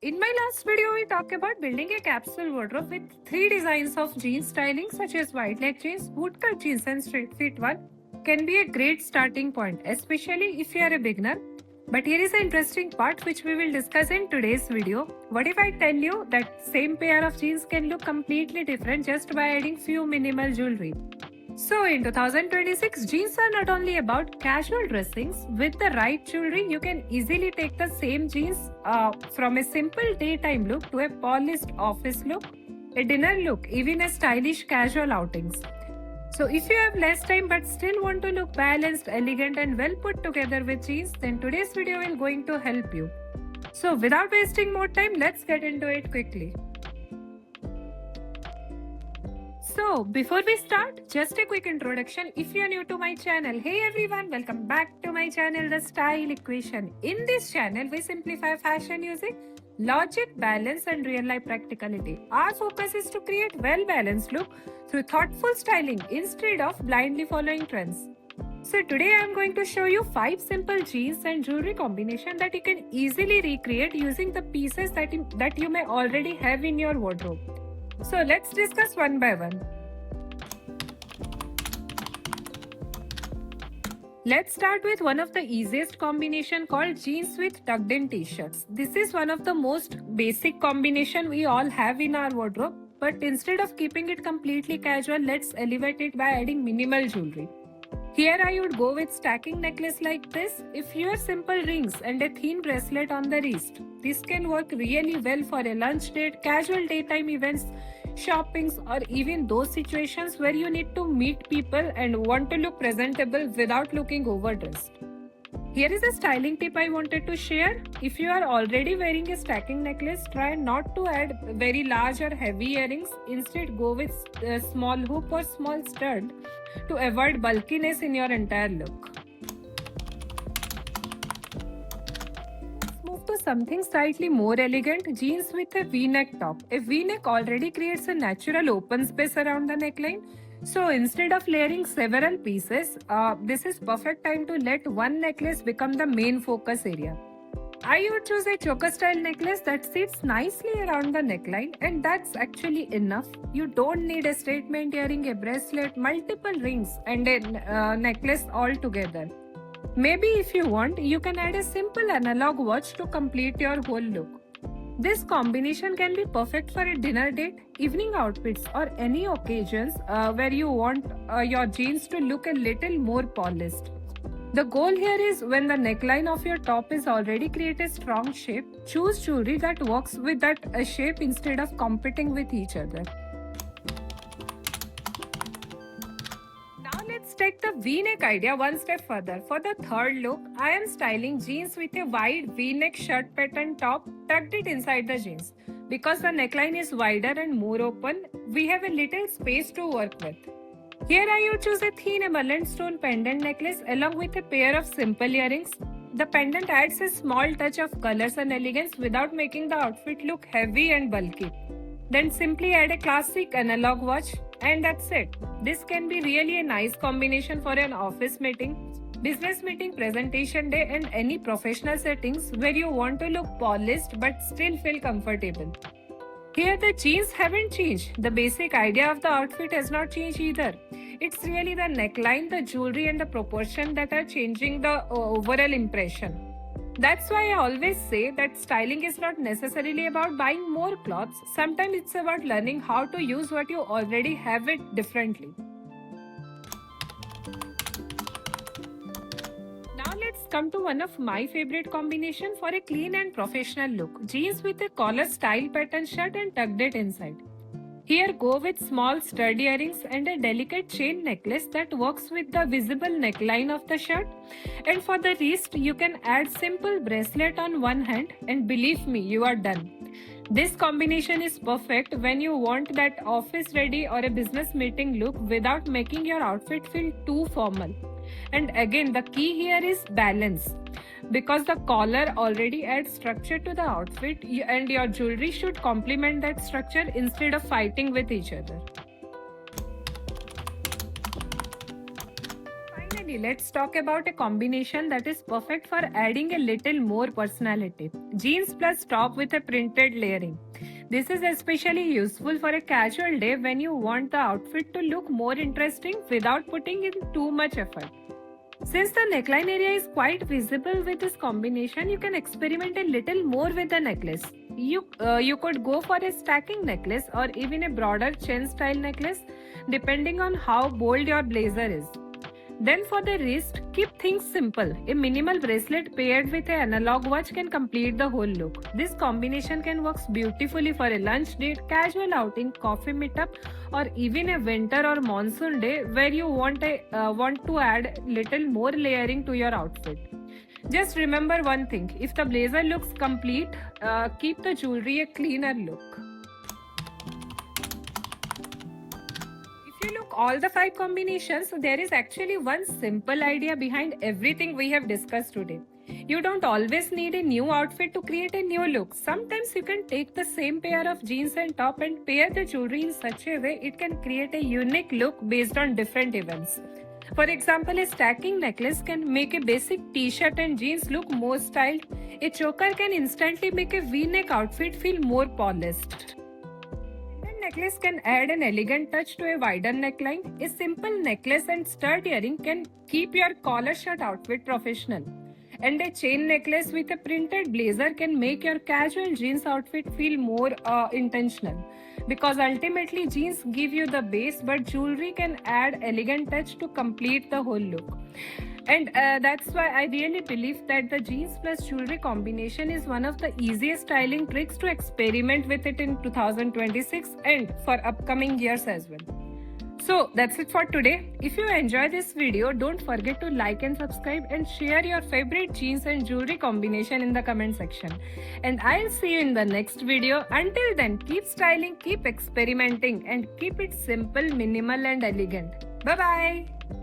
In my last video, we talked about building a capsule wardrobe with 3 designs of jeans styling such as wide leg jeans, bootcut jeans and straight fit one can be a great starting point, especially if you are a beginner. But here is the interesting part which we will discuss in today's video. What if I tell you that same pair of jeans can look completely different just by adding few minimal jewelry? So in 2026, jeans are not only about casual dressings. With the right jewelry, you can easily take the same jeans from a simple daytime look to a polished office look, a dinner look, even a stylish casual outings. So if you have less time but still want to look balanced, elegant and well put together with jeans, then today's video will going to help you. So without wasting more time, let's get into it quickly. So, before we start, just a quick introduction. If you are new to my channel, hey everyone, welcome back to my channel, The Style Equation. In this channel, we simplify fashion using logic, balance and real life practicality. Our focus is to create well-balanced look through thoughtful styling instead of blindly following trends. So today I am going to show you 5 simple jeans and jewelry combination that you can easily recreate using the pieces that you may already have in your wardrobe. So let's discuss one by one. Let's start with one of the easiest combination called jeans with tucked in t-shirts. This is one of the most basic combination we all have in our wardrobe, but instead of keeping it completely casual, let's elevate it by adding minimal jewelry. Here I would go with stacking necklace like this. If you have simple rings and a thin bracelet on the wrist, this can work really well for a lunch date, casual daytime events, shoppings or even those situations where you need to meet people and want to look presentable without looking overdressed. Here is a styling tip I wanted to share. If you are already wearing a stacking necklace, try not to add very large or heavy earrings. Instead, go with a small hoop or small stud to avoid bulkiness in your entire look. Move to something slightly more elegant, jeans with a V-neck top. A V-neck already creates a natural open space around the neckline. So instead of layering several pieces, this is perfect time to let one necklace become the main focus area. I would choose a choker style necklace that sits nicely around the neckline, and that's actually enough. You don't need a statement earring, a bracelet, multiple rings and a necklace all together. Maybe if you want, you can add a simple analog watch to complete your whole look. This combination can be perfect for a dinner date, evening outfits or any occasions where you want your jeans to look a little more polished. The goal here is when the neckline of your top is already create a strong shape, choose jewelry that works with that shape instead of competing with each other. Now let's take the V-neck idea one step further. For the third look, I am styling jeans with a wide V-neck shirt pattern top tucked it inside the jeans. Because the neckline is wider and more open, we have a little space to work with. Here I would choose a thin emerald stone pendant necklace along with a pair of simple earrings. The pendant adds a small touch of colors and elegance without making the outfit look heavy and bulky. Then simply add a classic analog watch and that's it. This can be really a nice combination for an office meeting, business meeting, presentation day and any professional settings where you want to look polished but still feel comfortable. Here the jeans haven't changed. The basic idea of the outfit has not changed either. It's really the neckline, the jewelry and the proportion that are changing the overall impression. That's why I always say that styling is not necessarily about buying more clothes. Sometimes it's about learning how to use what you already have it differently. Now let's come to one of my favorite combination for a clean and professional look. Jeans with a collar style pattern shirt and tucked it inside. Here go with small stud earrings and a delicate chain necklace that works with the visible neckline of the shirt. And for the wrist, you can add simple bracelet on one hand and believe me, you are done. This combination is perfect when you want that office ready or a business meeting look without making your outfit feel too formal. And again, the key here is balance. Because the collar already adds structure to the outfit and your jewelry should complement that structure instead of fighting with each other. Finally, let's talk about a combination that is perfect for adding a little more personality. Jeans plus top with a printed layering. This is especially useful for a casual day when you want the outfit to look more interesting without putting in too much effort. Since the neckline area is quite visible with this combination, you can experiment a little more with the necklace. You could go for a stacking necklace or even a broader chain style necklace depending on how bold your blazer is. Then for the wrist, keep things simple. A minimal bracelet paired with an analog watch can complete the whole look. This combination can work beautifully for a lunch date, casual outing, coffee meetup, or even a winter or monsoon day where you want to add little more layering to your outfit. Just remember one thing: if the blazer looks complete, keep the jewelry a cleaner look. If you look all the 5 combinations, there is actually one simple idea behind everything we have discussed today. You don't always need a new outfit to create a new look. Sometimes you can take the same pair of jeans and top and pair the jewelry in such a way it can create a unique look based on different events. For example, a stacking necklace can make a basic t-shirt and jeans look more styled. A choker can instantly make a V-neck outfit feel more polished. Necklace can add an elegant touch to a wider neckline. A simple necklace and stud earring can keep your collar shirt outfit professional. And a chain necklace with a printed blazer can make your casual jeans outfit feel more intentional. Because ultimately jeans give you the base, but jewelry can add elegant touch to complete the whole look. And that's why I really believe that the jeans plus jewelry combination is one of the easiest styling tricks to experiment with it in 2026 and for upcoming years as well. So that's it for today. If you enjoyed this video, don't forget to like and subscribe and share your favorite jeans and jewelry combination in the comment section. And I'll see you in the next video. Until then, keep styling, keep experimenting, and keep it simple, minimal, and elegant. Bye bye.